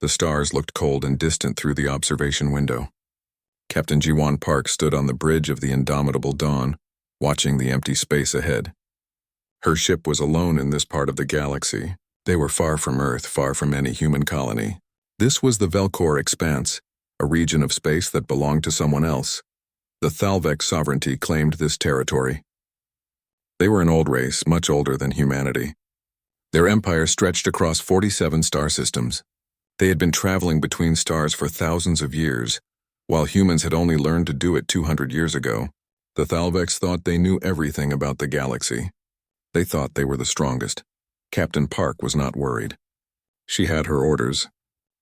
The stars looked cold and distant through the observation window. Captain Ji-won Park stood on the bridge of the indomitable dawn, watching the empty space ahead. Her ship was alone in this part of the galaxy. They were far from Earth, far from any human colony. This was the Velcor Expanse, a region of space that belonged to someone else. The Thalvex sovereignty claimed this territory. They were an old race, much older than humanity. Their empire stretched across 47 star systems. They had been traveling between stars for thousands of years, while humans had only learned to do it 200 years ago. The Thalvex thought they knew everything about the galaxy. They thought they were the strongest. Captain Park was not worried. She had her orders.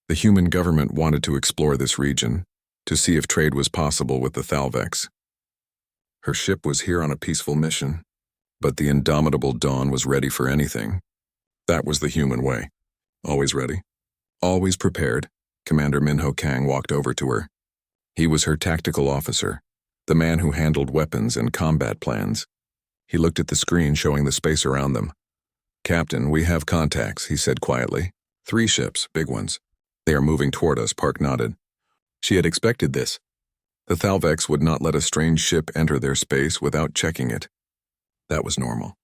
The human government wanted to explore this region, to see if trade was possible with the Thalvex. Her ship was here on a peaceful mission, but the indomitable Dawn was ready for anything. That was the human way. Always ready. Always prepared. Commander Minho Kang walked over to her. He was her tactical officer, the man who handled weapons and combat plans. He looked at the screen showing the space around them. "Captain, we have contacts," he said quietly. 3 ships, big ones. "They are moving toward us," Park nodded. She had expected this. The Thalvex would not let a strange ship enter their space without checking it. That was normal.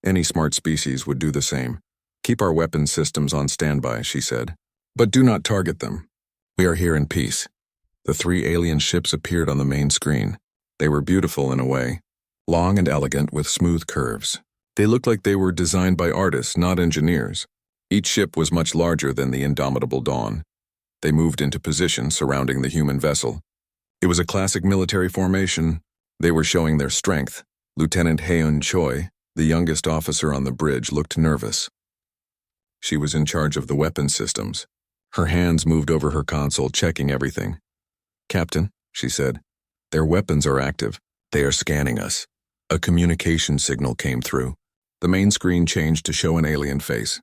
Any smart species would do the same. "Keep our weapons systems on standby," she said. "But do not target them. We are here in peace." The 3 alien ships appeared on the main screen. They were beautiful in a way, long and elegant with smooth curves. They looked like they were designed by artists, not engineers. Each ship was much larger than the indomitable Dawn. They moved into position surrounding the human vessel. It was a classic military formation. They were showing their strength. Lieutenant Haeun Choi, the youngest officer on the bridge, looked nervous. She was in charge of the weapon systems. Her hands moved over her console, checking everything. "Captain," she said, "their weapons are active. They are scanning us." A communication signal came through. The main screen changed to show an alien face.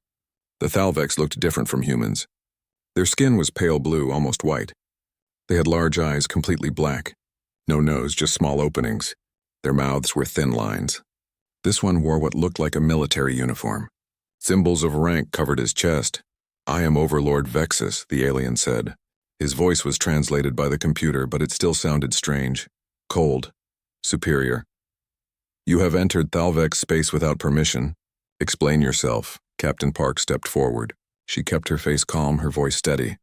The Thalvex looked different from humans. Their skin was pale blue, almost white. They had large eyes, completely black. No nose, just small openings. Their mouths were thin lines. This one wore what looked like a military uniform. Symbols of rank covered his chest. "I am Overlord Vexus," the alien said. His voice was translated by the computer, but it still sounded strange. Cold. Superior. "You have entered Thalvex space without permission. Explain yourself." Captain Park stepped forward. She kept her face calm, her voice steady.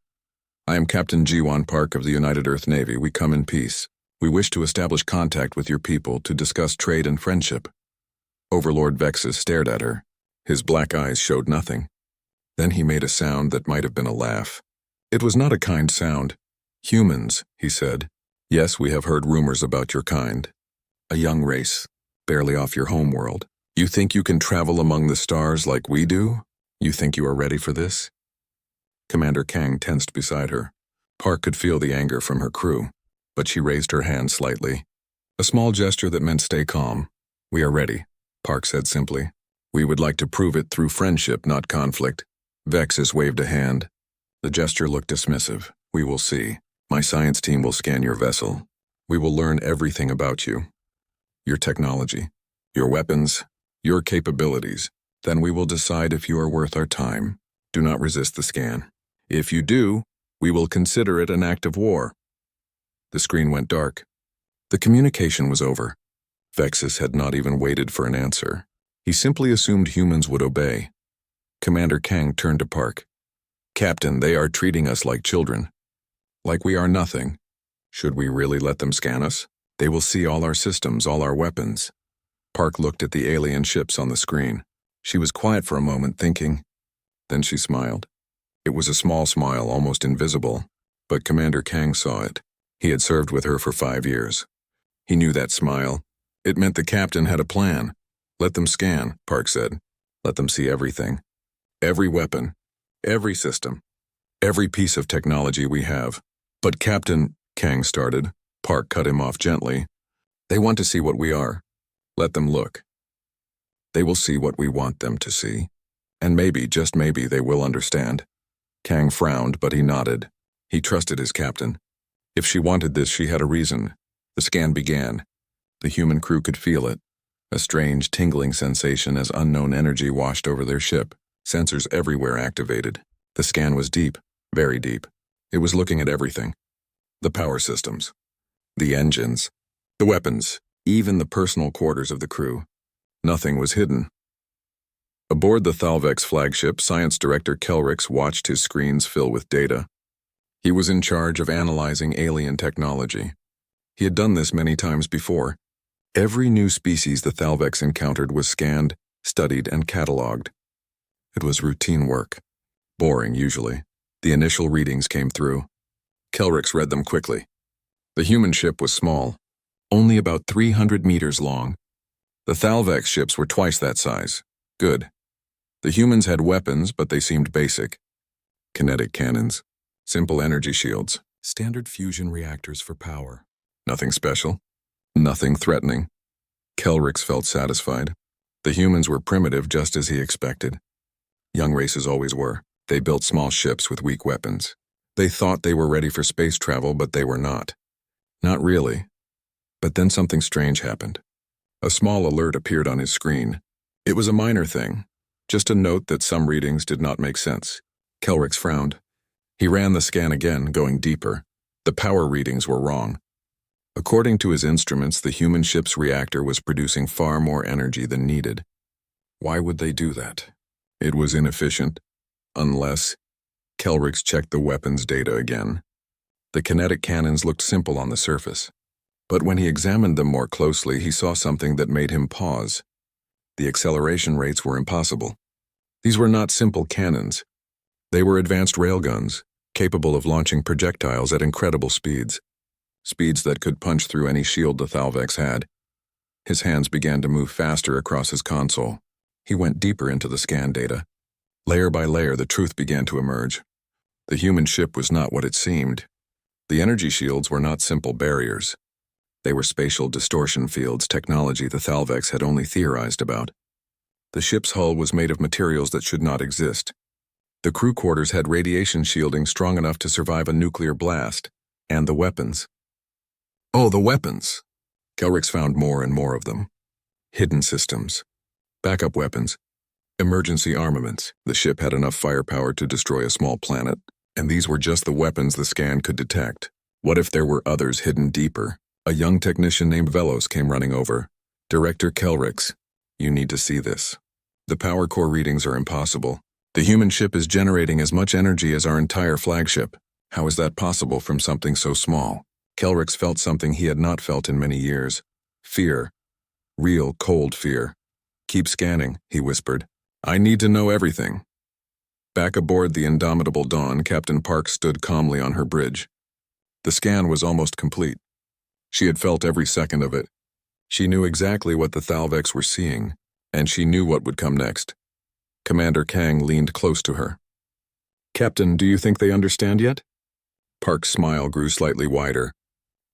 "I am Captain Ji-won Park of the United Earth Navy. We come in peace. We wish to establish contact with your people to discuss trade and friendship." Overlord Vexus stared at her. His black eyes showed nothing. Then he made a sound that might have been a laugh. It was not a kind sound. "Humans," he said. "Yes, we have heard rumors about your kind. A young race, barely off your home world. You think you can travel among the stars like we do? You think you are ready for this?" Commander Kang tensed beside her. Park could feel the anger from her crew, but she raised her hand slightly. A small gesture that meant stay calm. "We are ready," Park said simply. "We would like to prove it through friendship, not conflict." Vexus waved a hand. The gesture looked dismissive. "We will see. My science team will scan your vessel. We will learn everything about you. Your technology, your weapons, your capabilities. Then we will decide if you are worth our time. Do not resist the scan. If you do, we will consider it an act of war." The screen went dark. The communication was over. Vexus had not even waited for an answer. He simply assumed humans would obey. Commander Kang turned to Park. "Captain, they are treating us like children. Like we are nothing. Should we really let them scan us? They will see all our systems, all our weapons." Park looked at the alien ships on the screen. She was quiet for a moment, thinking. Then she smiled. It was a small smile, almost invisible, but Commander Kang saw it. He had served with her for 5 years. He knew that smile. It meant the captain had a plan. "Let them scan," Park said. "Let them see everything. Every weapon, every system, every piece of technology we have." "But Captain," Kang started. Park cut him off gently. "They want to see what we are. Let them look. They will see what we want them to see. And maybe, just maybe, they will understand." Kang frowned, but he nodded. He trusted his captain. If she wanted this, she had a reason. The scan began. The human crew could feel it. A strange, tingling sensation as unknown energy washed over their ship. Sensors everywhere activated. The scan was deep. Very deep. It was looking at everything. The power systems, the engines, the weapons, even the personal quarters of the crew. Nothing was hidden. Aboard the Thalvex flagship, Science Director Kelrix watched his screens fill with data. He was in charge of analyzing alien technology. He had done this many times before. Every new species the Thalvex encountered was scanned, studied, and catalogued. It was routine work. Boring, usually. The initial readings came through. Kelrix read them quickly. The human ship was small, only about 300 meters long. The Thalvex ships were twice that size. Good. The humans had weapons, but they seemed basic. Kinetic cannons, simple energy shields, standard fusion reactors for power. Nothing special. Nothing threatening. Kelrix felt satisfied. The humans were primitive just as he expected. Young races always were. They built small ships with weak weapons. They thought they were ready for space travel, but they were not. Not really. But then something strange happened. A small alert appeared on his screen. It was a minor thing, just a note that some readings did not make sense. Kelrix frowned. He ran the scan again, going deeper. The power readings were wrong. According to his instruments, the human ship's reactor was producing far more energy than needed. Why would they do that? It was inefficient. Unless... Kelrix checked the weapons data again. The kinetic cannons looked simple on the surface. But when he examined them more closely, he saw something that made him pause. The acceleration rates were impossible. These were not simple cannons. They were advanced railguns, capable of launching projectiles at incredible speeds. Speeds that could punch through any shield the Thalvex had. His hands began to move faster across his console. He went deeper into the scan data. Layer by layer, the truth began to emerge. The human ship was not what it seemed. The energy shields were not simple barriers. They were spatial distortion fields, technology the Thalvex had only theorized about. The ship's hull was made of materials that should not exist. The crew quarters had radiation shielding strong enough to survive a nuclear blast. And the weapons. Oh, the weapons! Kelrix found more and more of them. Hidden systems. Backup weapons. Emergency armaments. The ship had enough firepower to destroy a small planet, and these were just the weapons the scan could detect. What if there were others hidden deeper? A young technician named Velos came running over. Director Kelrix, you need to see this. The power core readings are impossible. The human ship is generating as much energy as our entire flagship. How is that possible from something so small? Kelrix felt something he had not felt in many years. Fear. Real, cold fear. Keep scanning, he whispered. I need to know everything. Back aboard the indomitable Dawn, Captain Park stood calmly on her bridge. The scan was almost complete. She had felt every second of it. She knew exactly what the Thalvex were seeing, and she knew what would come next. Commander Kang leaned close to her. Captain, do you think they understand yet? Park's smile grew slightly wider.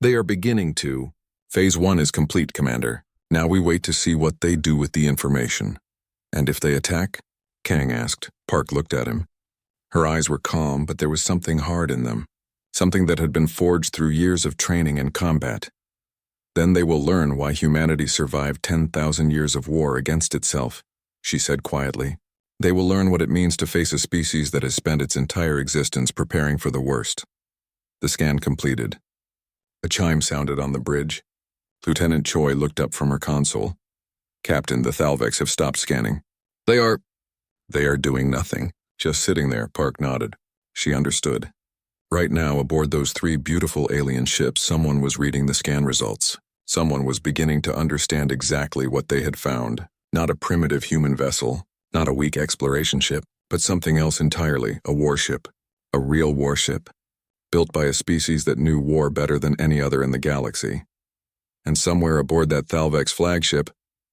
They are beginning to. Phase 1 is complete, Commander. Now we wait to see what they do with the information. And if they attack? Kang asked. Park looked at him. Her eyes were calm, but there was something hard in them. Something that had been forged through years of training and combat. Then they will learn why humanity survived 10,000 years of war against itself, she said quietly. They will learn what it means to face a species that has spent its entire existence preparing for the worst. The scan completed. A chime sounded on the bridge. Lieutenant Choi looked up from her console. Captain, the Thalvex have stopped scanning. They are doing nothing. Just sitting there, Park nodded. She understood. Right now, aboard those 3 beautiful alien ships, someone was reading the scan results. Someone was beginning to understand exactly what they had found. Not a primitive human vessel, not a weak exploration ship, but something else entirely, a warship. A real warship. Built by a species that knew war better than any other in the galaxy. And somewhere aboard that Thalvex flagship,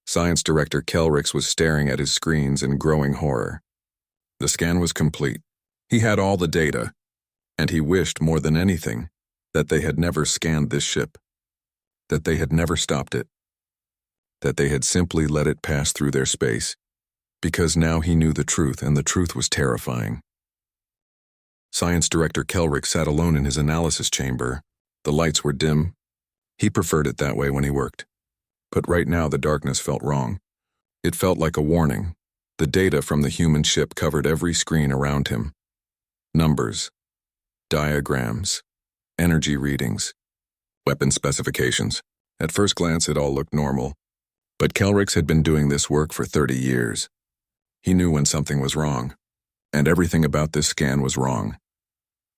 Science Director Kelrix was staring at his screens in growing horror. The scan was complete. He had all the data, and he wished more than anything that they had never scanned this ship, that they had never stopped it, that they had simply let it pass through their space, because now he knew the truth, and the truth was terrifying. Science Director Kelrix sat alone in his analysis chamber. The lights were dim. He preferred it that way when he worked. But right now the darkness felt wrong. It felt like a warning. The data from the human ship covered every screen around him. Numbers, diagrams, energy readings, weapon specifications. At first glance, it all looked normal. But Kelrix had been doing this work for 30 years. He knew when something was wrong, and everything about this scan was wrong.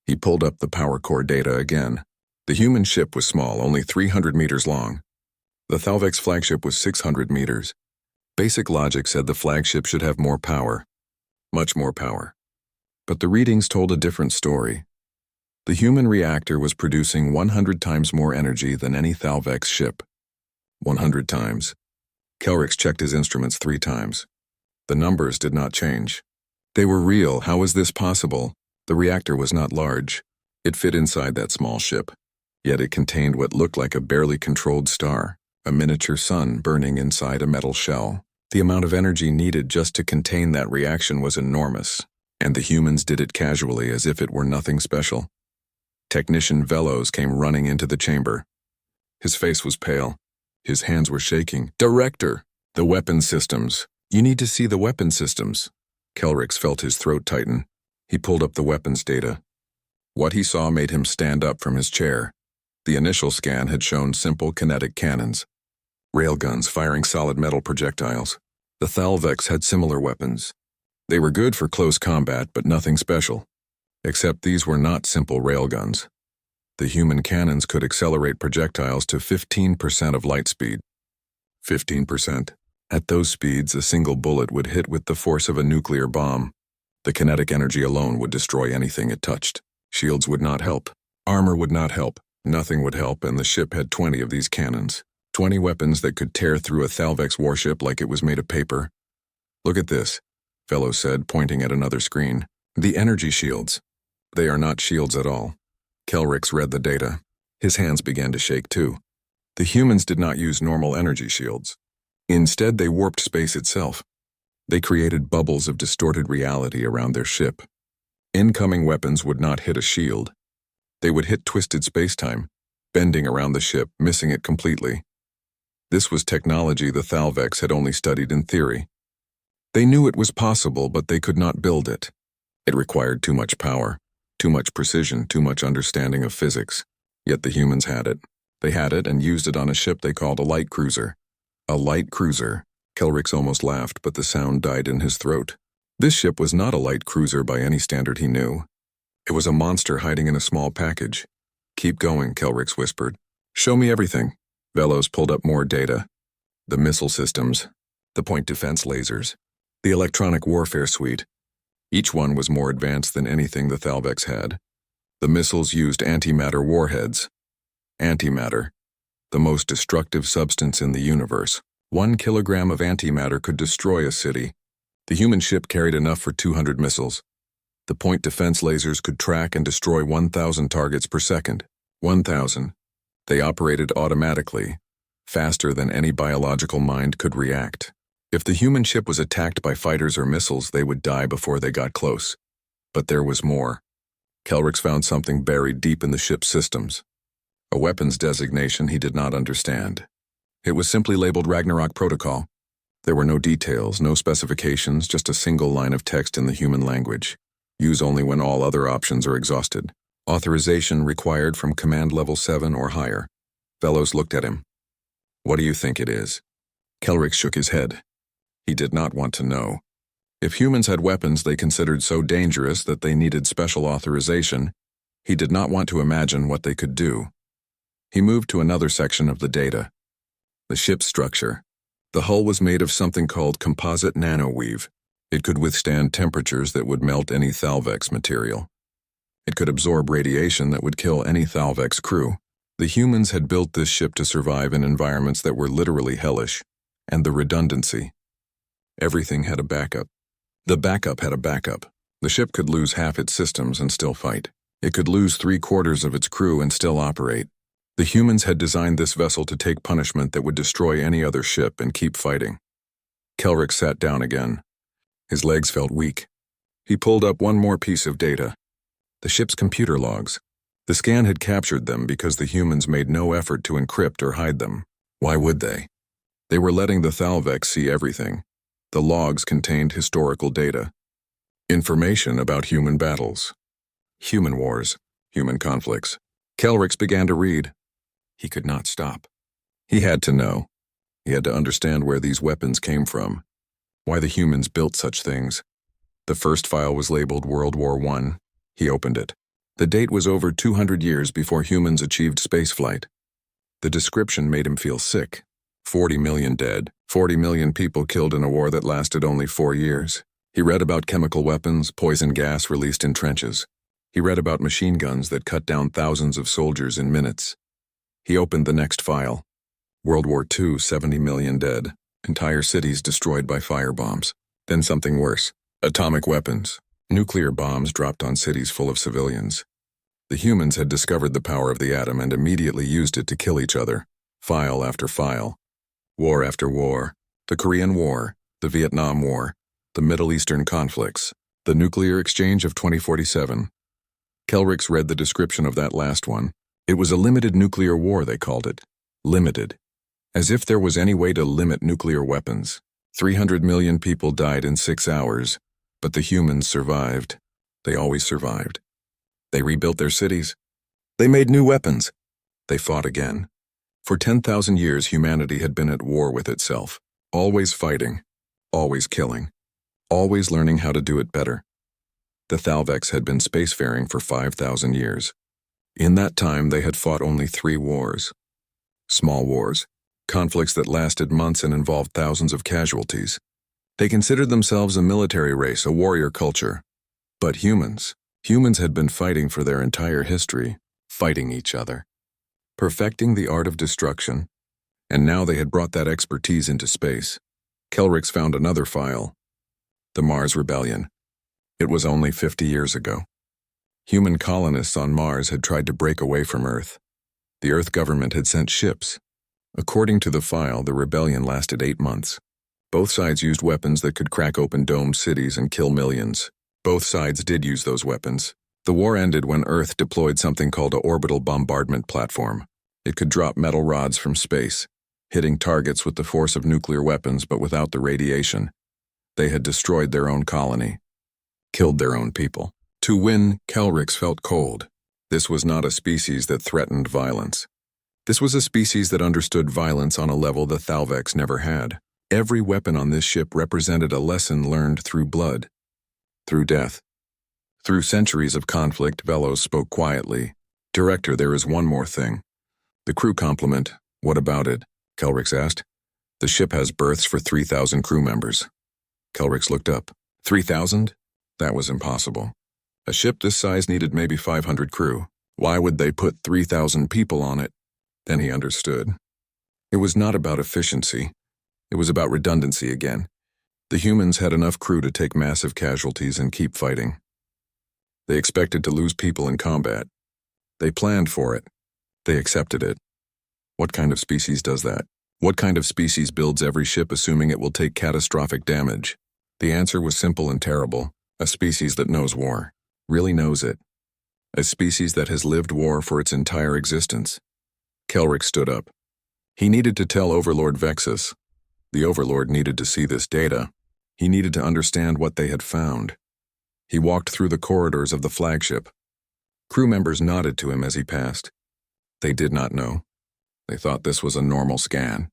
He pulled up the power core data again. The human ship was small, only 300 meters long. The Thalvex flagship was 600 meters. Basic logic said the flagship should have more power, much more power. But the readings told a different story. The human reactor was producing 100 times more energy than any Thalvex ship. 100 times. Kelrix checked his instruments 3 times. The numbers did not change. They were real. How was this possible? The reactor was not large. It fit inside that small ship. Yet it contained what looked like a barely controlled star, a miniature sun burning inside a metal shell. The amount of energy needed just to contain that reaction was enormous, and the humans did it casually as if it were nothing special. Technician Velos came running into the chamber. His face was pale. His hands were shaking. "Director! The weapon systems. You need to see the weapon systems." Kelrix felt his throat tighten. He pulled up the weapons data. What he saw made him stand up from his chair. The initial scan had shown simple kinetic cannons, railguns firing solid metal projectiles. The Thalvex had similar weapons. They were good for close combat, but nothing special. Except these were not simple railguns. The human cannons could accelerate projectiles to 15% of light speed. 15%. At those speeds, a single bullet would hit with the force of a nuclear bomb. The kinetic energy alone would destroy anything it touched. Shields would not help. Armor would not help. Nothing would help, and the ship had 20 of these cannons. 20 weapons that could tear through a Thalvex warship like it was made of paper. "Look at this," Fellow said, pointing at another screen. "The energy shields. They are not shields at all." Kelrix read the data. His hands began to shake too. The humans did not use normal energy shields. Instead, they warped space itself. They created bubbles of distorted reality around their ship. Incoming weapons would not hit a shield. They would hit twisted spacetime, bending around the ship, missing it completely. This was technology the Thalvex had only studied in theory. They knew it was possible, but they could not build it. It required too much power, too much precision, too much understanding of physics. Yet the humans had it. They had it and used it on a ship they called a light cruiser. A light cruiser. Kelrix almost laughed, but the sound died in his throat. This ship was not a light cruiser by any standard he knew. It was a monster hiding in a small package. "Keep going," Kelrix whispered. "Show me everything." Velos pulled up more data. The missile systems, the point defense lasers, the electronic warfare suite. Each one was more advanced than anything the Thalvex had. The missiles used antimatter warheads. Antimatter, the most destructive substance in the universe. 1 kilogram of antimatter could destroy a city. The human ship carried enough for 200 missiles. The point defense lasers could track and destroy 1,000 targets per second. 1,000. They operated automatically, faster than any biological mind could react. If the human ship was attacked by fighters or missiles, they would die before they got close. But there was more. Kelrix found something buried deep in the ship's systems. A weapons designation he did not understand. It was simply labeled Ragnarok Protocol. There were no details, no specifications, just a single line of text in the human language. Use only when all other options are exhausted. Authorization required from command level 7 or higher. Velos looked at him. "What do you think it is?" Kelrix shook his head. He did not want to know. If humans had weapons they considered so dangerous that they needed special authorization, he did not want to imagine what they could do. He moved to another section of the data. The ship's structure. The hull was made of something called composite nanoweave. It could withstand temperatures that would melt any Thalvex material. It could absorb radiation that would kill any Thalvex crew. The humans had built this ship to survive in environments that were literally hellish. And the redundancy. Everything had a backup. The backup had a backup. The ship could lose half its systems and still fight. It could lose 3/4 of its crew and still operate. The humans had designed this vessel to take punishment that would destroy any other ship and keep fighting. Kelrix sat down again. His legs felt weak. He pulled up one more piece of data. The ship's computer logs. The scan had captured them because the humans made no effort to encrypt or hide them. Why would they? They were letting the Thalvex see everything. The logs contained historical data. Information about human battles. Human wars. Human conflicts. Kelrix began to read. He could not stop. He had to know. He had to understand where these weapons came from, why the humans built such things. The first file was labeled World War I. He opened it. The date was over 200 years before humans achieved spaceflight. The description made him feel sick. 40 million dead, 40 million people killed in a war that lasted only 4 years. He read about chemical weapons, poison gas released in trenches. He read about machine guns that cut down thousands of soldiers in minutes. He opened the next file. World War II, 70 million dead, entire cities destroyed by firebombs. Then something worse. Atomic weapons. Nuclear bombs dropped on cities full of civilians. The humans had discovered the power of the atom and immediately used it to kill each other. File after file. War after war. The Korean War, the Vietnam War, the Middle Eastern conflicts, the nuclear exchange of 2047. Kelrix read the description of that last one. It was a limited nuclear war, they called it. Limited. As if there was any way to limit nuclear weapons. 300 million people died in 6 hours, but the humans survived. They always survived. They rebuilt their cities. They made new weapons. They fought again. For 10,000 years, humanity had been at war with itself, always fighting, always killing, always learning how to do it better. The Thalvex had been spacefaring for 5,000 years. In that time, they had fought only 3 wars. Small wars, conflicts that lasted months and involved thousands of casualties. They considered themselves a military race, a warrior culture. But humans had been fighting for their entire history, fighting each other, perfecting the art of destruction, and now they had brought that expertise into space. Kelrix found another file. The Mars Rebellion. It was only 50 years ago. Human colonists on Mars had tried to break away from Earth. The Earth government had sent ships. According to the file, the rebellion lasted 8 months. Both sides used weapons that could crack open domed cities and kill millions. Both sides did use those weapons. The war ended when Earth deployed something called an orbital bombardment platform. It could drop metal rods from space, hitting targets with the force of nuclear weapons but without the radiation. They had destroyed their own colony, killed their own people. To win, Kelrix felt cold. This was not a species that threatened violence. This was a species that understood violence on a level the Thalvex never had. Every weapon on this ship represented a lesson learned through blood, through death. Through centuries of conflict, Velos spoke quietly. "Director, there is one more thing." The crew compliment. "What about it?" Kelrix asked. "The ship has berths for 3,000 crew members." Kelrix looked up. 3,000? That was impossible. A ship this size needed maybe 500 crew. Why would they put 3,000 people on it? Then he understood. It was not about efficiency. It was about redundancy again. The humans had enough crew to take massive casualties and keep fighting. They expected to lose people in combat. They planned for it. They accepted it. What kind of species does that? What kind of species builds every ship assuming it will take catastrophic damage? The answer was simple and terrible. A species that knows war. Really knows it. A species that has lived war for its entire existence. Kelrix stood up. He needed to tell Overlord Vexus. The Overlord needed to see this data. He needed to understand what they had found. He walked through the corridors of the flagship. Crew members nodded to him as he passed. They did not know. They thought this was a normal scan.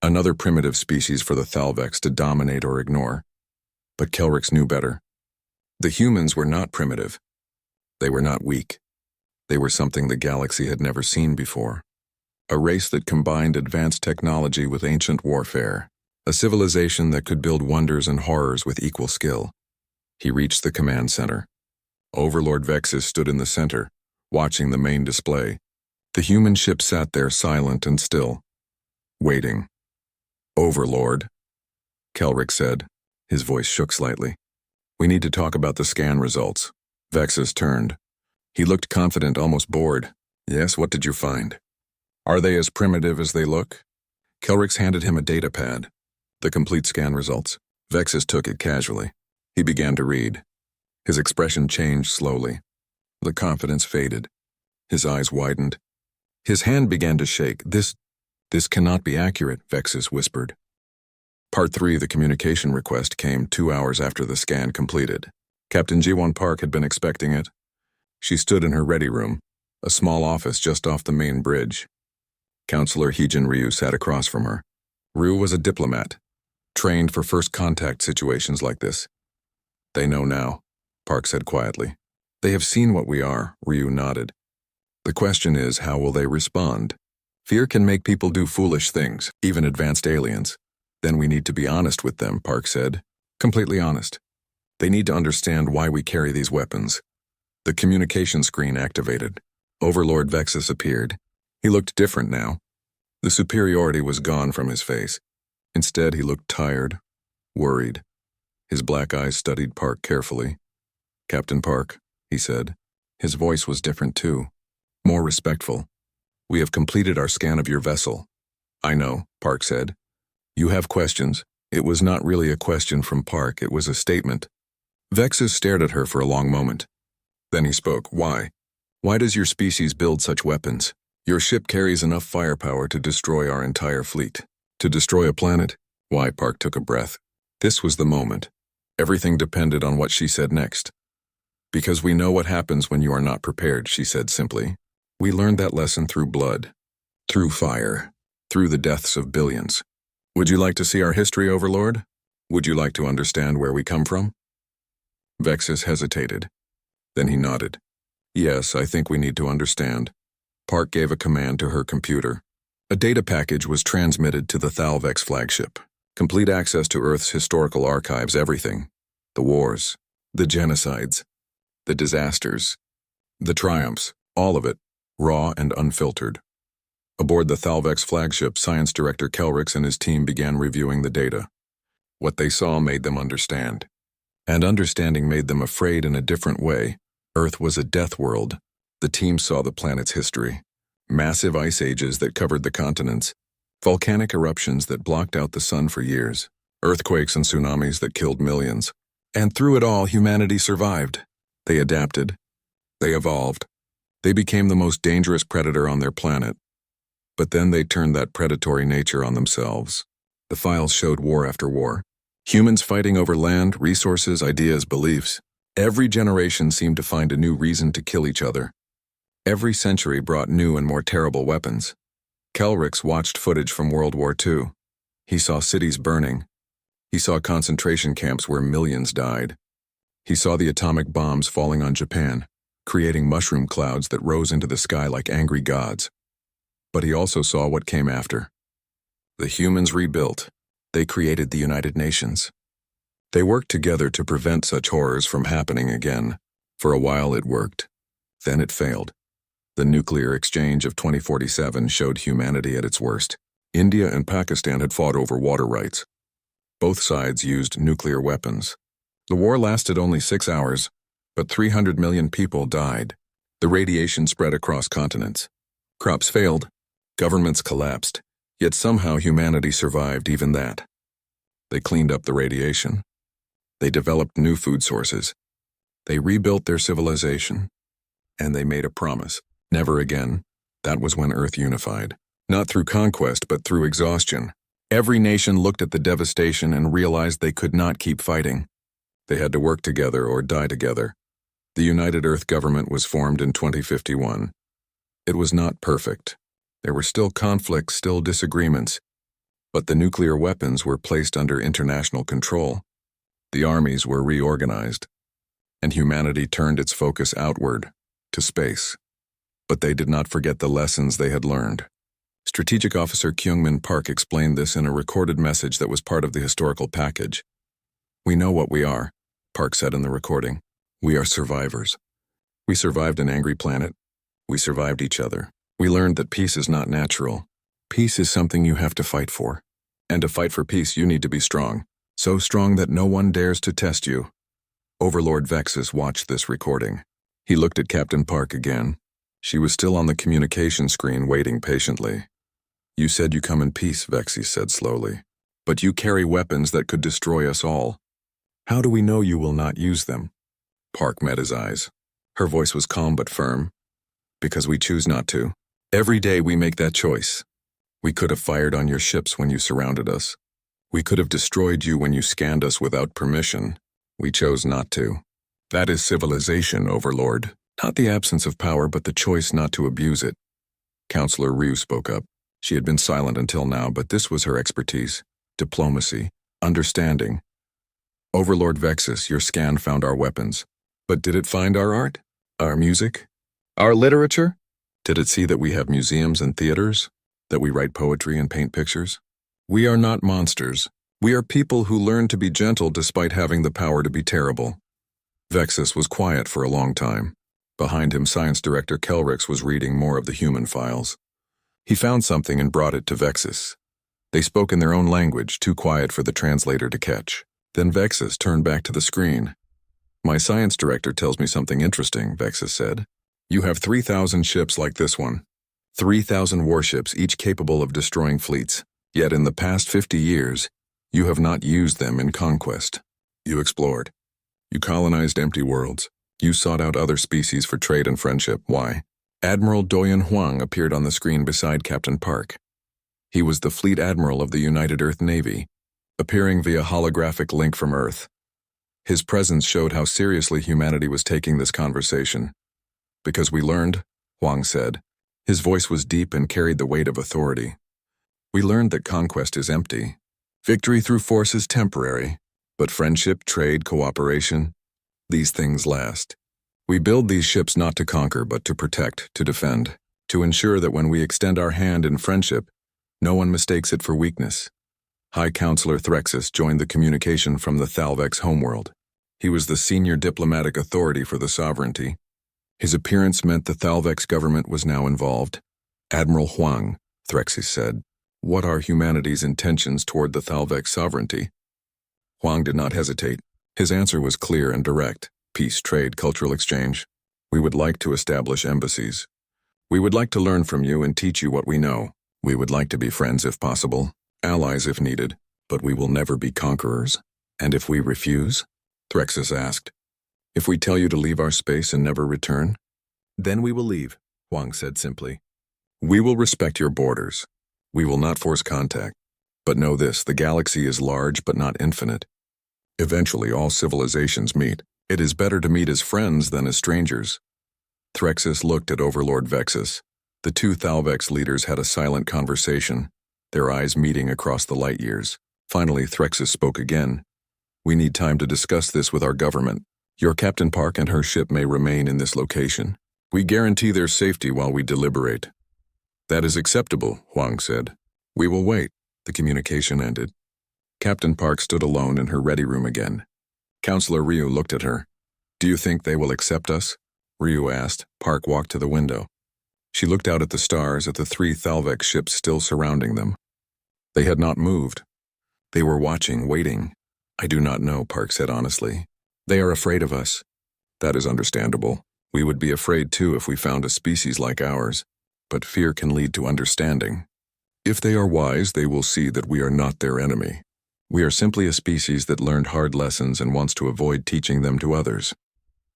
Another primitive species for the Thalvex to dominate or ignore. But Kelrix knew better. The humans were not primitive. They were not weak. They were something the galaxy had never seen before. A race that combined advanced technology with ancient warfare. A civilization that could build wonders and horrors with equal skill. He reached the command center. Overlord Vexus stood in the center, watching the main display. The human ship sat there silent and still, waiting. "Overlord," Kelrix said. His voice shook slightly. "We need to talk about the scan results." Vexus turned. He looked confident, almost bored. "Yes, what did you find? Are they as primitive as they look?" Kelrix handed him a data pad. The complete scan results. Vexus took it casually. He began to read. His expression changed slowly. The confidence faded. His eyes widened. His hand began to shake. This cannot be accurate," Vexus whispered. Part 3, the communication request, came 2 hours after the scan completed. Captain Jiwon Park had been expecting it. She stood in her ready room, a small office just off the main bridge. Counselor Heejin Ryu sat across from her. Ryu was a diplomat, trained for first contact situations like this. They know now, Park said quietly. They have seen what we are, Ryu nodded. The question is, how will they respond? Fear can make people do foolish things, even advanced aliens. Then we need to be honest with them, Park said. Completely honest. They need to understand why we carry these weapons. The communication screen activated. Overlord Vexus appeared. He looked different now. The superiority was gone from his face. Instead, he looked tired, worried. His black eyes studied Park carefully. Captain Park, he said. His voice was different too, more respectful. We have completed our scan of your vessel. I know, Park said. You have questions. It was not really a question from Park, it was a statement. Vexus stared at her for a long moment. Then he spoke. Why? Why does your species build such weapons? Your ship carries enough firepower to destroy our entire fleet. To destroy a planet? Why? Park took a breath. This was the moment. Everything depended on what she said next. Because we know what happens when you are not prepared, she said simply. We learned that lesson through blood, through fire, through the deaths of billions. Would you like to see our history, Overlord? Would you like to understand where we come from? Vexus hesitated. Then he nodded. Yes, I think we need to understand. Park gave a command to her computer. A data package was transmitted to the Thalvex flagship. Complete access to Earth's historical archives, everything. The wars, the genocides, the disasters, the triumphs, all of it, raw and unfiltered. Aboard the Thalvex flagship, Science Director Kelrix and his team began reviewing the data. What they saw made them understand. And understanding made them afraid in a different way. Earth was a death world. The team saw the planet's history. Massive ice ages that covered the continents. Volcanic eruptions that blocked out the sun for years. Earthquakes and tsunamis that killed millions. And through it all, humanity survived. They adapted. They evolved. They became the most dangerous predator on their planet. But then they turned that predatory nature on themselves. The files showed war after war. Humans fighting over land, resources, ideas, beliefs. Every generation seemed to find a new reason to kill each other. Every century brought new and more terrible weapons. Kelrix watched footage from World War II. He saw cities burning. He saw concentration camps where millions died. He saw the atomic bombs falling on Japan, creating mushroom clouds that rose into the sky like angry gods. But he also saw what came after. The humans rebuilt. They created the United Nations. They worked together to prevent such horrors from happening again. For a while it worked. Then it failed. The nuclear exchange of 2047 showed humanity at its worst. India and Pakistan had fought over water rights. Both sides used nuclear weapons. The war lasted only 6 hours, but 300 million people died. The radiation spread across continents. Crops failed. Governments collapsed. Yet somehow humanity survived even that. They cleaned up the radiation. They developed new food sources. They rebuilt their civilization. And they made a promise. Never again. That was when Earth unified. Not through conquest, but through exhaustion. Every nation looked at the devastation and realized they could not keep fighting. They had to work together or die together. The United Earth Government was formed in 2051. It was not perfect. There were still conflicts, still disagreements. But the nuclear weapons were placed under international control. The armies were reorganized. And humanity turned its focus outward, to space. But they did not forget the lessons they had learned. Strategic Officer Kyungmin Park explained this in a recorded message that was part of the historical package. We know what we are, Park said in the recording. We are survivors. We survived an angry planet. We survived each other. We learned that peace is not natural. Peace is something you have to fight for. And to fight for peace, you need to be strong. So strong that no one dares to test you. Overlord Vexus watched this recording. He looked at Captain Park again. She was still on the communication screen, waiting patiently. You said you come in peace, Vexus said slowly. But you carry weapons that could destroy us all. How do we know you will not use them? Park met his eyes. Her voice was calm but firm. Because we choose not to. Every day we make that choice. We could have fired on your ships when you surrounded us. We could have destroyed you when you scanned us without permission. We chose not to. That is civilization, Overlord. Not the absence of power, but the choice not to abuse it. Counselor Ryu spoke up. She had been silent until now, but this was her expertise. Diplomacy. Understanding. Overlord Vexus, your scan found our weapons. But did it find our art? Our music? Our literature? Did it see that we have museums and theaters? That we write poetry and paint pictures? We are not monsters. We are people who learn to be gentle despite having the power to be terrible. Vexus was quiet for a long time. Behind him, Science Director Kelrix was reading more of the human files. He found something and brought it to Vexus. They spoke in their own language, too quiet for the translator to catch. Then Vexus turned back to the screen. My science director tells me something interesting, Vexus said. You have 3,000 ships like this one. 3,000 warships, each capable of destroying fleets. Yet in the past 50 years, you have not used them in conquest. You explored. You colonized empty worlds. You sought out other species for trade and friendship. Why? Admiral Doyen Huang appeared on the screen beside Captain Park. He was the Fleet Admiral of the United Earth Navy, appearing via holographic link from Earth. His presence showed how seriously humanity was taking this conversation. Because we learned, Huang said. His voice was deep and carried the weight of authority. We learned that conquest is empty. Victory through force is temporary, but friendship, trade, cooperation, these things last. We build these ships not to conquer, but to protect, to defend, to ensure that when we extend our hand in friendship, no one mistakes it for weakness. High Counselor Threxus joined the communication from the Thalvex homeworld. He was the senior diplomatic authority for the sovereignty. His appearance meant the Thalvex government was now involved. Admiral Huang, Threxus said, what are humanity's intentions toward the Thalvex sovereignty? Huang did not hesitate. His answer was clear and direct. Peace, trade, cultural exchange. We would like to establish embassies. We would like to learn from you and teach you what we know. We would like to be friends if possible, allies if needed, but we will never be conquerors. And if we refuse? Threxus asked. If we tell you to leave our space and never return? Then we will leave, Huang said simply. We will respect your borders. We will not force contact. But know this, the galaxy is large but not infinite. Eventually all civilizations meet. It is better to meet as friends than as strangers. Threxus looked at Overlord Vexus. The two Thalvex leaders had a silent conversation, their eyes meeting across the light years. Finally, Threxus spoke again. We need time to discuss this with our government. Your Captain Park and her ship may remain in this location. We guarantee their safety while we deliberate. That is acceptable, Huang said. We will wait. The communication ended. Captain Park stood alone in her ready room again. Counselor Ryu looked at her. Do you think they will accept us? Ryu asked. Park walked to the window. She looked out at the stars, at the 3 Thalvex ships still surrounding them. They had not moved. They were watching, waiting. I do not know, Park said honestly. They are afraid of us. That is understandable. We would be afraid too if we found a species like ours. But fear can lead to understanding. If they are wise, they will see that we are not their enemy. We are simply a species that learned hard lessons and wants to avoid teaching them to others.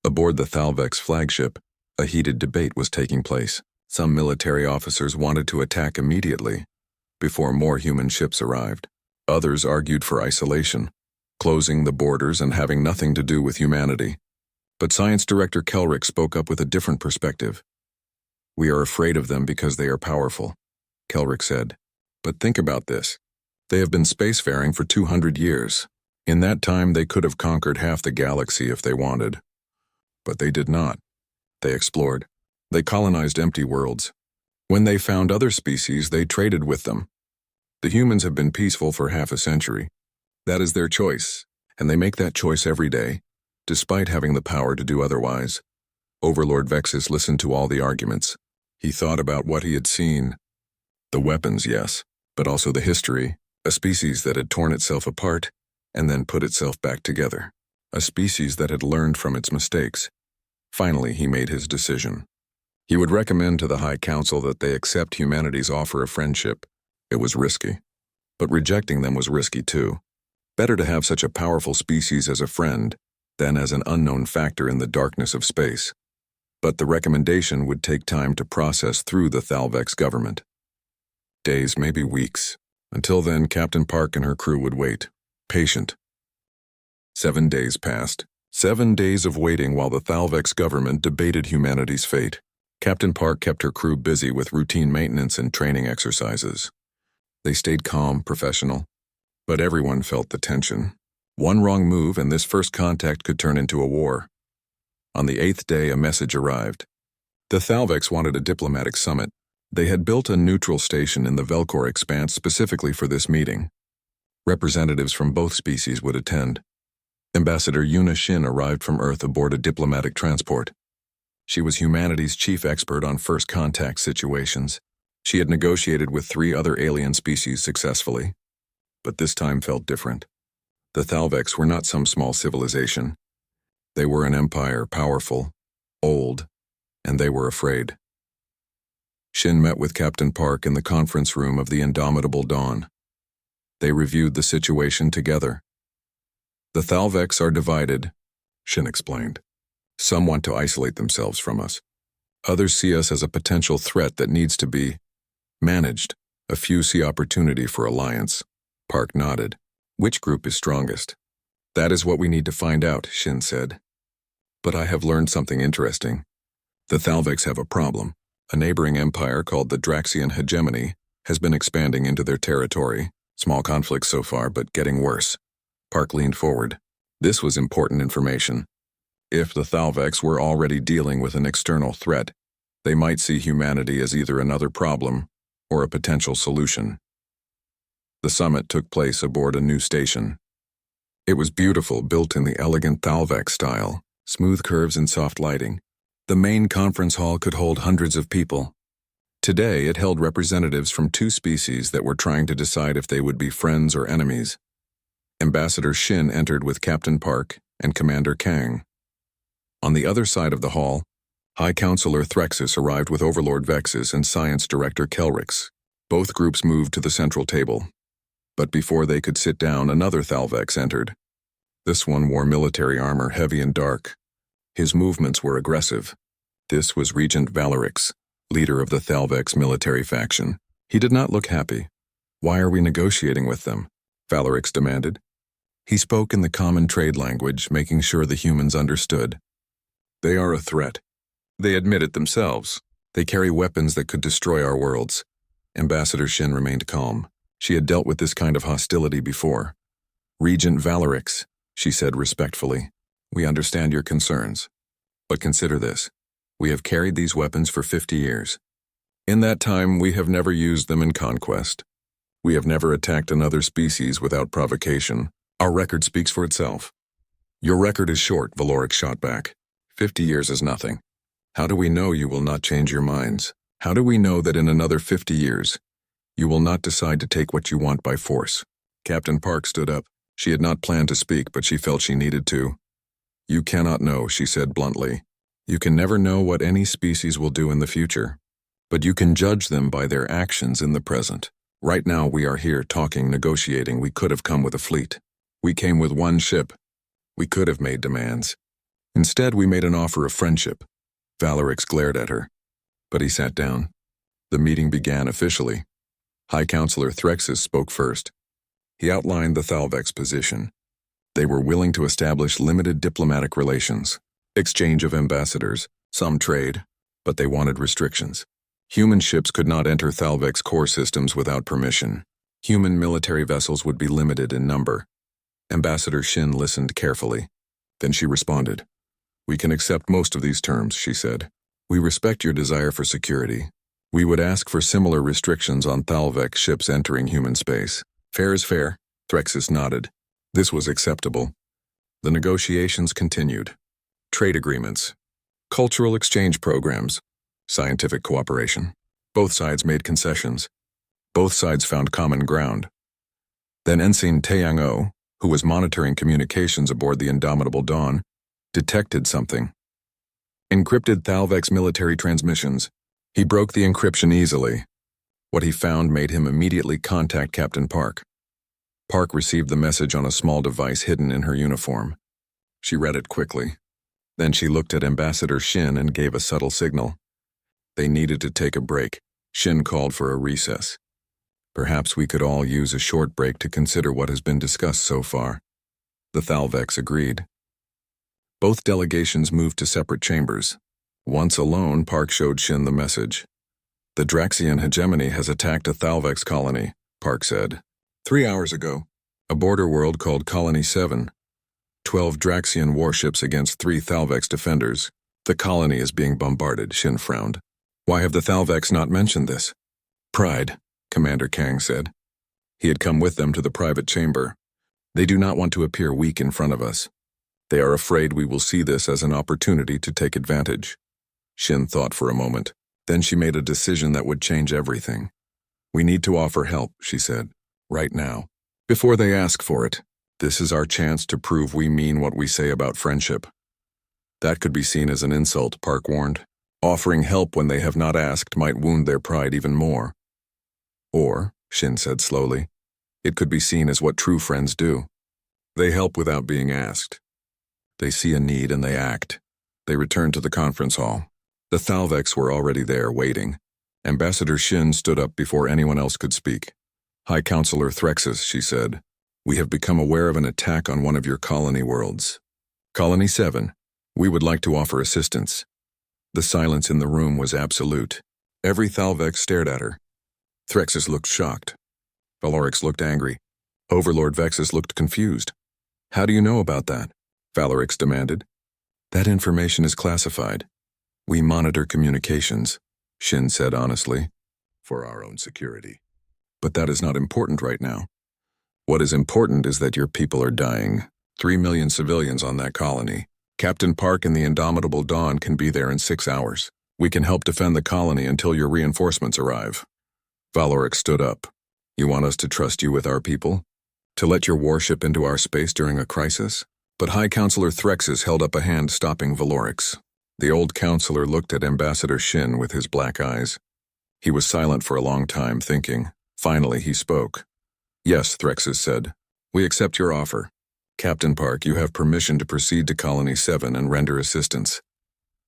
Aboard the Thalvex flagship, a heated debate was taking place. Some military officers wanted to attack immediately, before more human ships arrived. Others argued for isolation, closing the borders and having nothing to do with humanity. But Science Director Kelrick spoke up with a different perspective. We are afraid of them because they are powerful, Kelrick said. But think about this. They have been spacefaring for 200 years. In that time, they could have conquered half the galaxy if they wanted. But they did not. They explored. They colonized empty worlds. When they found other species, they traded with them. The humans have been peaceful for half a century. That is their choice, and they make that choice every day, despite having the power to do otherwise. Overlord Vexus listened to all the arguments. He thought about what he had seen. The weapons, yes, but also the history. A species that had torn itself apart and then put itself back together. A species that had learned from its mistakes. Finally, he made his decision. He would recommend to the High Council that they accept humanity's offer of friendship. It was risky. But rejecting them was risky too. Better to have such a powerful species as a friend than as an unknown factor in the darkness of space. But the recommendation would take time to process through the Thalvex government. Days, maybe weeks. Until then, Captain Park and her crew would wait, patient. 7 days passed. 7 days of waiting while the Thalvex government debated humanity's fate. Captain Park kept her crew busy with routine maintenance and training exercises. They stayed calm, professional, but everyone felt the tension. One wrong move and this first contact could turn into a war. On the 8th day, a message arrived. The Thalvex wanted a diplomatic summit. They had built a neutral station in the Velcor expanse specifically for this meeting. Representatives from both species would attend. Ambassador Yuna Shin arrived from Earth aboard a diplomatic transport. She was humanity's chief expert on first contact situations. She had negotiated with 3 other alien species successfully. But this time felt different. The Thalvex were not some small civilization. They were an empire, powerful, old, and they were afraid. Shin met with Captain Park in the conference room of the Indomitable Dawn. They reviewed the situation together. The Thalvex are divided, Shin explained. Some want to isolate themselves from us. Others see us as a potential threat that needs to be managed. A few see opportunity for alliance. Park nodded. Which group is strongest? That is what we need to find out, Shin said. But I have learned something interesting. The Thalvex have a problem. A neighboring empire called the Draxian Hegemony has been expanding into their territory. Small conflicts so far, but getting worse. Park leaned forward. This was important information. If the Thalvex were already dealing with an external threat, they might see humanity as either another problem or a potential solution. The summit took place aboard a new station. It was beautiful, built in the elegant Thalvex style, smooth curves and soft lighting. The main conference hall could hold hundreds of people. Today, it held representatives from 2 species that were trying to decide if they would be friends or enemies. Ambassador Shin entered with Captain Park and Commander Kang. On the other side of the hall, High Counselor Threxus arrived with Overlord Vexus and Science Director Kelrix. Both groups moved to the central table. But before they could sit down, another Thalvex entered. This one wore military armor, heavy and dark. His movements were aggressive. This was Regent Valerix, leader of the Thalvex military faction. He did not look happy. Why are we negotiating with them? Valerix demanded. He spoke in the common trade language, making sure the humans understood. They are a threat. They admit it themselves. They carry weapons that could destroy our worlds. Ambassador Shin remained calm. She had dealt with this kind of hostility before. Regent Valerix, she said respectfully, we understand your concerns. But consider this. We have carried these weapons for 50 years. In that time, we have never used them in conquest. We have never attacked another species without provocation. Our record speaks for itself. Your record is short, Valorix shot back. 50 years is nothing. How do we know you will not change your minds? How do we know that in another 50 years, you will not decide to take what you want by force? Captain Park stood up. She had not planned to speak, but she felt she needed to. You cannot know, she said bluntly. You can never know what any species will do in the future, but you can judge them by their actions in the present. Right now we are here talking, negotiating. We could have come with a fleet. We came with 1 ship. We could have made demands. Instead, we made an offer of friendship. Valerix glared at her, but he sat down. The meeting began officially. High Counselor Threxus spoke first. He outlined the Thalvex position. They were willing to establish limited diplomatic relations, exchange of ambassadors, some trade, but they wanted restrictions. Human ships could not enter Thalvex core systems without permission. Human military vessels would be limited in number. Ambassador Shin listened carefully. Then she responded. We can accept most of these terms, she said. We respect your desire for security. We would ask for similar restrictions on Thalvex ships entering human space. Fair is fair, Threxus nodded. This was acceptable. The negotiations continued. Trade agreements, cultural exchange programs, scientific cooperation. Both sides made concessions. Both sides found common ground. Then Ensign Taeyang-o, who was monitoring communications aboard the Indomitable Dawn, detected something. Encrypted Thalvex military transmissions. He broke the encryption easily. What he found made him immediately contact Captain Park. Park received the message on a small device hidden in her uniform. She read it quickly. Then she looked at Ambassador Shin and gave a subtle signal. They needed to take a break. Shin called for a recess. Perhaps we could all use a short break to consider what has been discussed so far. The Thalvex agreed. Both delegations moved to separate chambers. Once alone, Park showed Shin the message. The Draxian hegemony has attacked a Thalvex colony, Park said. 3 hours ago, a border world called Colony 7. 12 Draxian warships against 3 Thalvex defenders. The colony is being bombarded, Shin frowned. Why have the Thalvex not mentioned this? Pride, Commander Kang said. He had come with them to the private chamber. They do not want to appear weak in front of us. They are afraid we will see this as an opportunity to take advantage. Shin thought for a moment. Then she made a decision that would change everything. We need to offer help, she said, right now. Before they ask for it, this is our chance to prove we mean what we say about friendship. That could be seen as an insult, Park warned. Offering help when they have not asked might wound their pride even more. Or, Shin said slowly, it could be seen as what true friends do. They help without being asked. They see a need and they act. They returned to the conference hall. The Thalvex were already there, waiting. Ambassador Shin stood up before anyone else could speak. High Counselor Threxus, she said, we have become aware of an attack on one of your colony worlds. Colony 7, we would like to offer assistance. The silence in the room was absolute. Every Thalvex stared at her. Threxus looked shocked. Valorix looked angry. Overlord Vexus looked confused. How do you know about that? Valorix demanded. That information is classified. We monitor communications, Shin said honestly, for our own security. But that is not important right now. What is important is that your people are dying. 3 million civilians on that colony. Captain Park and the Indomitable Dawn can be there in 6 hours. We can help defend the colony until your reinforcements arrive. Valorix stood up. You want us to trust you with our people? To let your warship into our space during a crisis? But High Counselor Threxus held up a hand stopping Valorix. The old counselor looked at Ambassador Shin with his black eyes. He was silent for a long time, thinking. Finally, he spoke. Yes, Threxus said. We accept your offer. Captain Park, you have permission to proceed to Colony 7 and render assistance.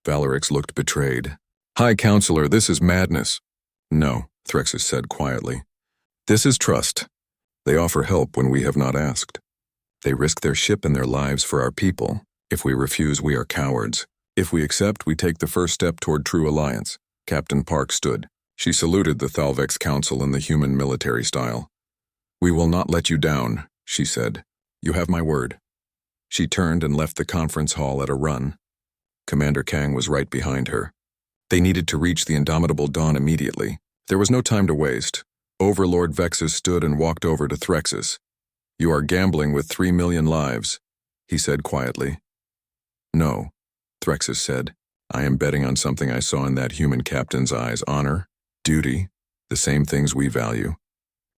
Valorix looked betrayed. High Counselor, this is madness. No, Threxus said quietly. This is trust. They offer help when we have not asked. They risk their ship and their lives for our people. If we refuse, we are cowards. If we accept, we take the first step toward true alliance. Captain Park stood. She saluted the Thalvex Council in the human military style. We will not let you down, she said. You have my word. She turned and left the conference hall at a run. Commander Kang was right behind her. They needed to reach the Indomitable Dawn immediately. There was no time to waste. Overlord Vexus stood and walked over to Threxus. You are gambling with 3 million lives, he said quietly. No, Threxus said. I am betting on something I saw in that human captain's eyes. Honor, duty, the same things we value.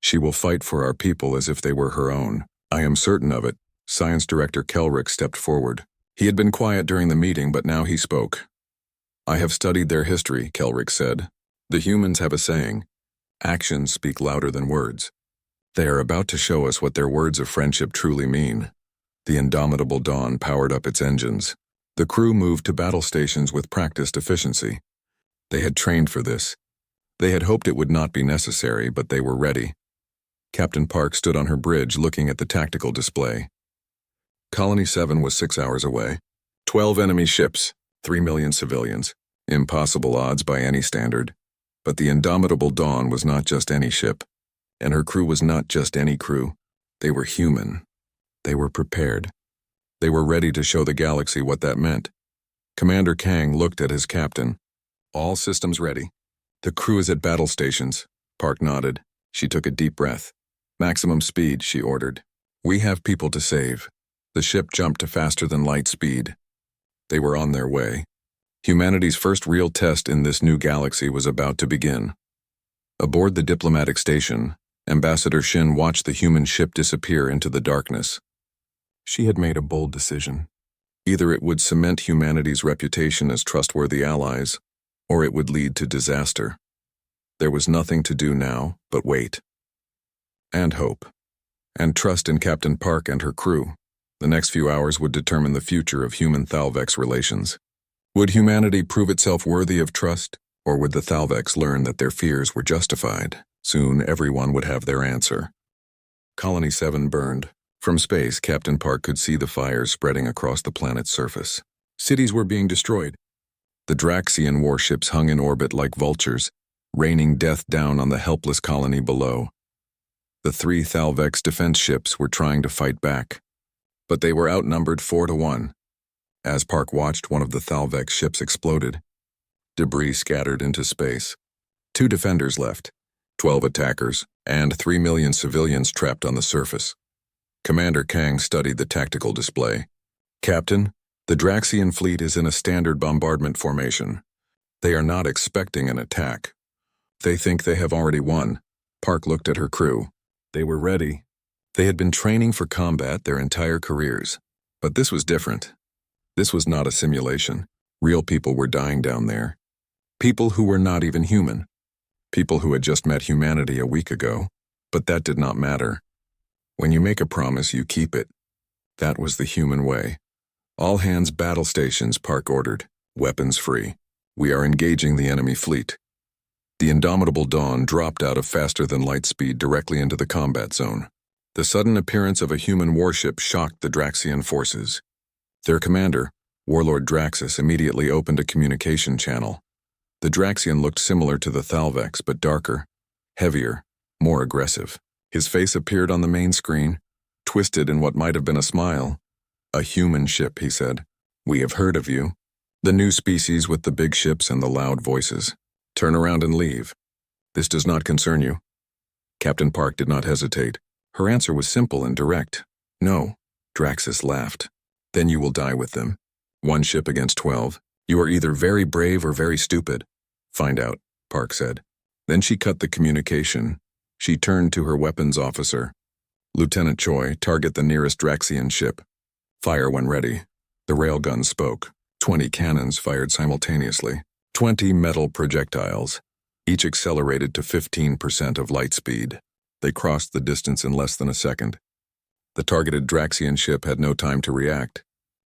She will fight for our people as if they were her own. I am certain of it. Science Director Kelrick stepped forward. He had been quiet during the meeting, but now he spoke. I have studied their history, Kelrick said. The humans have a saying. Actions speak louder than words. They are about to show us what their words of friendship truly mean. The Indomitable Dawn powered up its engines. The crew moved to battle stations with practiced efficiency. They had trained for this. They had hoped it would not be necessary, but they were ready. Captain Park stood on her bridge looking at the tactical display. Colony 7 was 6 hours away. 12 enemy ships, 3 million civilians. Impossible odds by any standard. But the Indomitable Dawn was not just any ship. And her crew was not just any crew. They were human. They were prepared. They were ready to show the galaxy what that meant. Commander Kang looked at his captain. All systems ready. The crew is at battle stations. Park nodded. She took a deep breath. Maximum speed, she ordered. We have people to save. The ship jumped to faster than light speed. They were on their way. Humanity's first real test in this new galaxy was about to begin. Aboard the diplomatic station, Ambassador Shin watched the human ship disappear into the darkness. She had made a bold decision. Either it would cement humanity's reputation as trustworthy allies, or it would lead to disaster. There was nothing to do now but wait. And hope. And trust in Captain Park and her crew. The next few hours would determine the future of human-Thalvex relations. Would humanity prove itself worthy of trust, or would the Thalvex learn that their fears were justified? Soon everyone would have their answer. Colony 7 burned. From space, Captain Park could see the fires spreading across the planet's surface. Cities were being destroyed. The Draxian warships hung in orbit like vultures, raining death down on the helpless colony below. The 3 Thalvex defense ships were trying to fight back, but they were outnumbered 4-1. As Park watched, one of the Thalvex ships exploded. Debris scattered into space. 2 defenders left, 12 attackers, and 3 million civilians trapped on the surface. Commander Kang studied the tactical display. "Captain, the Draxian fleet is in a standard bombardment formation. They are not expecting an attack. They think they have already won." Park looked at her crew. They were ready. They had been training for combat their entire careers. But this was different. This was not a simulation. Real people were dying down there. People who were not even human. People who had just met humanity a week ago. But that did not matter. When you make a promise, you keep it. That was the human way. "All hands battle stations," Park ordered. "Weapons free. We are engaging the enemy fleet." The indomitable Dawn dropped out of faster-than-light speed directly into the combat zone. The sudden appearance of a human warship shocked the Draxian forces. Their commander, Warlord Draxus, immediately opened a communication channel. The Draxian looked similar to the Thalvex, but darker, heavier, more aggressive. His face appeared on the main screen, twisted in what might have been a smile. "A human ship," he said. "We have heard of you. The new species with the big ships and the loud voices. Turn around and leave. This does not concern you." Captain Park did not hesitate. Her answer was simple and direct. "No." Draxus laughed. "Then you will die with them. 1 ship against 12. You are either very brave or very stupid. Find out," Park said. Then she cut the communication. She turned to her weapons officer. "Lieutenant Choi, target the nearest Draxian ship. Fire when ready." The railgun spoke. 20 cannons fired simultaneously. 20 metal projectiles, each accelerated to 15% of light speed. They crossed the distance in less than a second. The targeted Draxian ship had no time to react.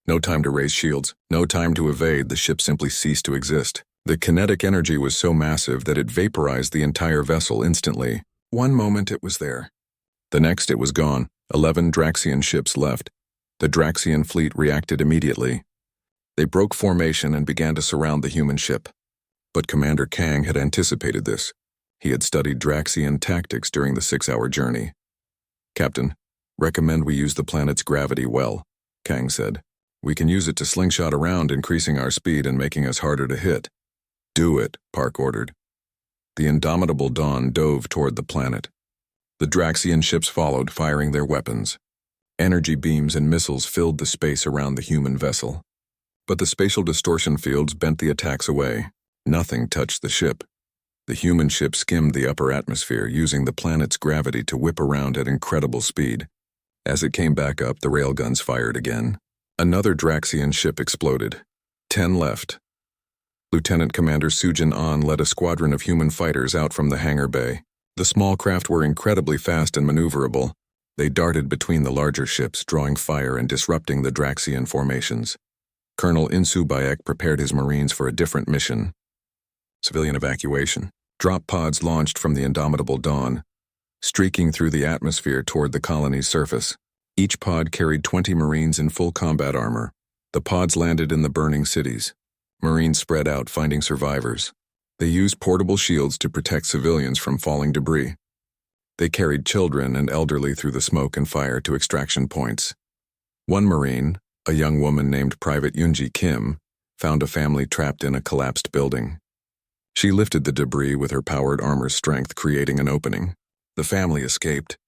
No time to raise shields. No time to evade. The ship simply ceased to exist. The kinetic energy was so massive that it vaporized the entire vessel instantly. One moment it was there. The next it was gone. 11 Draxian ships left. The Draxian fleet reacted immediately. They broke formation and began to surround the human ship. But Commander Kang had anticipated this. He had studied Draxian tactics during the 6-hour journey. "Captain, recommend we use the planet's gravity well," Kang said. "We can use it to slingshot around, increasing our speed and making us harder to hit." "Do it," Park ordered. The indomitable Dawn dove toward the planet. The Draxian ships followed, firing their weapons. Energy beams and missiles filled the space around the human vessel. But the spatial distortion fields bent the attacks away. Nothing touched the ship. The human ship skimmed the upper atmosphere, using the planet's gravity to whip around at incredible speed. As it came back up, the railguns fired again. Another Draxian ship exploded. 10 left. Lieutenant Commander Sujin An led a squadron of human fighters out from the hangar bay. The small craft were incredibly fast and maneuverable. They darted between the larger ships, drawing fire and disrupting the Draxian formations. Colonel Insu Bayek prepared his Marines for a different mission. Civilian evacuation. Drop pods launched from the indomitable Dawn, streaking through the atmosphere toward the colony's surface. Each pod carried 20 Marines in full combat armor. The pods landed in the burning cities. Marines spread out, finding survivors. They used portable shields to protect civilians from falling debris. They carried children and elderly through the smoke and fire to extraction points. One Marine, a young woman named Private Yoonji Kim, found a family trapped in a collapsed building. She lifted the debris with her powered armor's strength, creating an opening. The family escaped.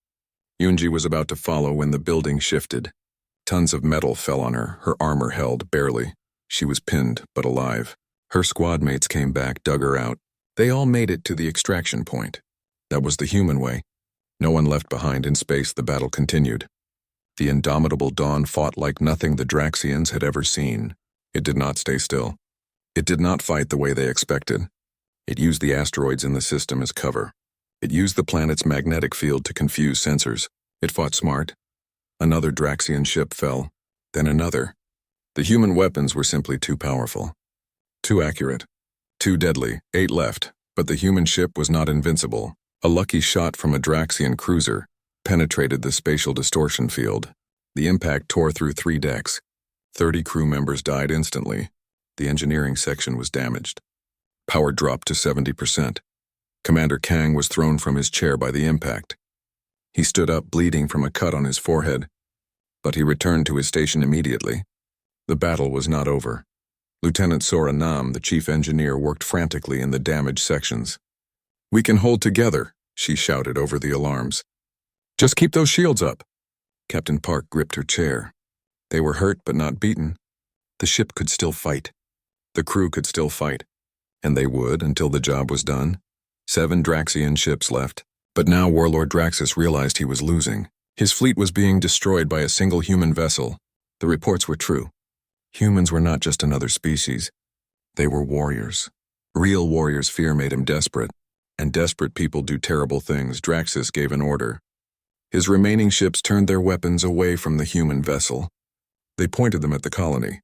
Yoonji was about to follow when the building shifted. Tons of metal fell on her, her armor held barely. She was pinned, but alive. Her squad mates came back, dug her out. They all made it to the extraction point. That was the human way. No one left behind in space. The battle continued. The indomitable Dawn fought like nothing the Draxians had ever seen. It did not stay still. It did not fight the way they expected. It used the asteroids in the system as cover. It used the planet's magnetic field to confuse sensors. It fought smart. Another Draxian ship fell, then another. The human weapons were simply too powerful. Too accurate. Too deadly. 8 left, but the human ship was not invincible. A lucky shot from a Draxian cruiser penetrated the spatial distortion field. The impact tore through 3 decks. 30 crew members died instantly. The engineering section was damaged. Power dropped to 70%. Commander Kang was thrown from his chair by the impact. He stood up, bleeding from a cut on his forehead, but he returned to his station immediately. The battle was not over. Lieutenant Sora Nam, the chief engineer, worked frantically in the damaged sections. "We can hold together," she shouted over the alarms. "Just keep those shields up." Captain Park gripped her chair. They were hurt but not beaten. The ship could still fight. The crew could still fight. And they would until the job was done. 7 Draxian ships left. But now Warlord Draxus realized he was losing. His fleet was being destroyed by a single human vessel. The reports were true. Humans were not just another species. They were warriors. Real warriors. Fear made him desperate. And desperate people do terrible things. Draxus gave an order. His remaining ships turned their weapons away from the human vessel. They pointed them at the colony,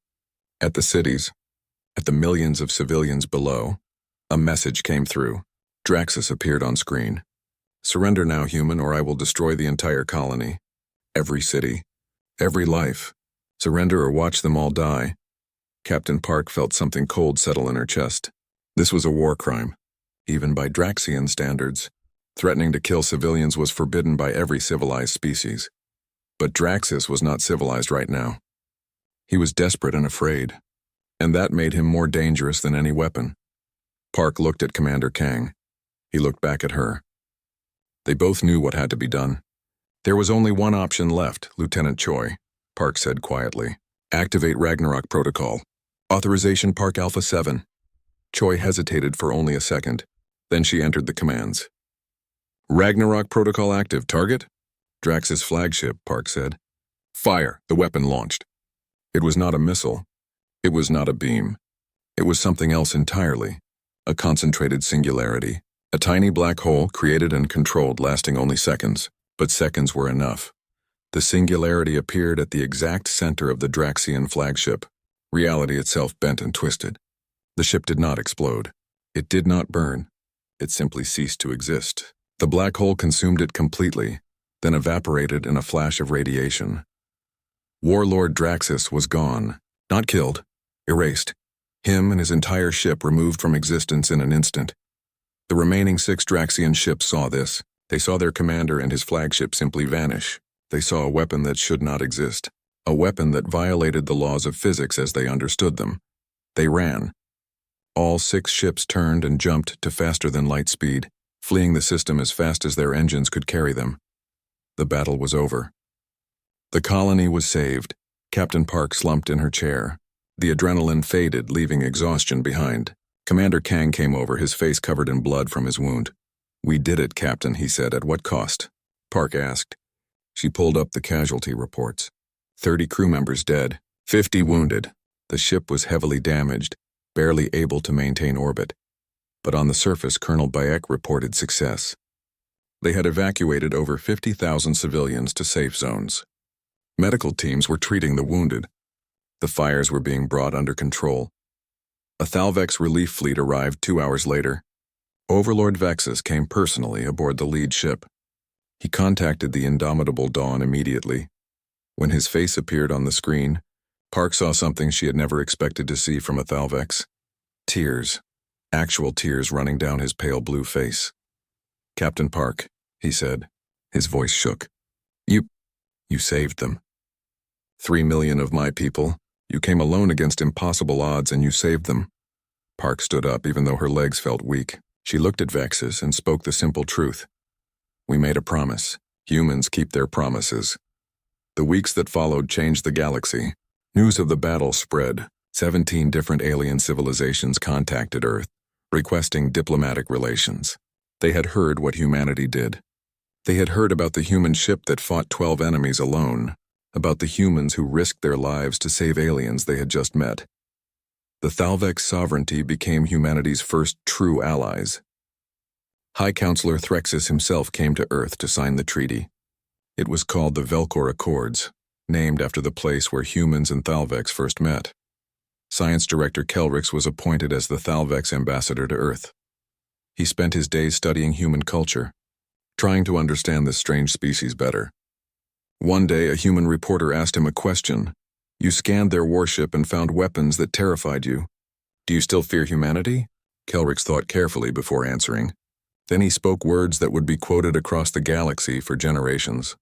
at the cities, at the millions of civilians below. A message came through. Draxus appeared on screen. "Surrender now, human, or I will destroy the entire colony. Every city. Every life. Surrender or watch them all die." Captain Park felt something cold settle in her chest. This was a war crime, even by Draxian standards. Threatening to kill civilians was forbidden by every civilized species. But Draxus was not civilized right now. He was desperate and afraid, and that made him more dangerous than any weapon. Park looked at Commander Kang. He looked back at her. They both knew what had to be done. There was only one option left, Lieutenant Choi, Park said quietly. "Activate Ragnarok Protocol. Authorization Park Alpha 7. Choi hesitated for only a second. Then she entered the commands. "Ragnarok Protocol active. Target?" "Drax's flagship," Park said. "Fire." The weapon launched. It was not a missile. It was not a beam. It was something else entirely. A concentrated singularity. A tiny black hole created and controlled, lasting only seconds. But seconds were enough. The singularity appeared at the exact center of the Draxian flagship. Reality itself bent and twisted. The ship did not explode. It did not burn. It simply ceased to exist. The black hole consumed it completely, then evaporated in a flash of radiation. Warlord Draxus was gone. Not killed. Erased. Him and his entire ship removed from existence in an instant. The remaining 6 Draxian ships saw this. They saw their commander and his flagship simply vanish. They saw a weapon that should not exist. A weapon that violated the laws of physics as they understood them. They ran. All 6 ships turned and jumped to faster-than-light speed, fleeing the system as fast as their engines could carry them. The battle was over. The colony was saved. Captain Park slumped in her chair. The adrenaline faded, leaving exhaustion behind. Commander Kang came over, his face covered in blood from his wound. "We did it, Captain," he said. "At what cost?" Park asked. She pulled up the casualty reports. 30 crew members dead, 50 wounded. The ship was heavily damaged, barely able to maintain orbit. But on the surface, Colonel Bayek reported success. They had evacuated over 50,000 civilians to safe zones. Medical teams were treating the wounded. The fires were being brought under control. A Thalvex relief fleet arrived 2 hours later. Overlord Vexus came personally aboard the lead ship. He contacted the indomitable Dawn immediately. When his face appeared on the screen, Park saw something she had never expected to see from a Thalvex. Tears. Actual tears running down his pale blue face. "Captain Park," he said. His voice shook. You saved them. 3 million of my people. You came alone against impossible odds and you saved them." Park stood up even though her legs felt weak. She looked at Vexus and spoke the simple truth. "We made a promise. Humans keep their promises." The weeks that followed changed the galaxy. News of the battle spread. 17 different alien civilizations contacted Earth, requesting diplomatic relations. They had heard what humanity did. They had heard about the human ship that fought 12 enemies alone, about the humans who risked their lives to save aliens they had just met. The Thalvex sovereignty became humanity's first true allies. High Counselor Threxus himself came to Earth to sign the treaty. It was called the Velcor Accords, named after the place where humans and Thalvex first met. Science Director Kelrix was appointed as the Thalvex ambassador to Earth. He spent his days studying human culture, trying to understand this strange species better. One day, a human reporter asked him a question. You scanned their warship and found weapons that terrified you. Do you still fear humanity? Kelrix thought carefully before answering. Then he spoke words that would be quoted across the galaxy for generations.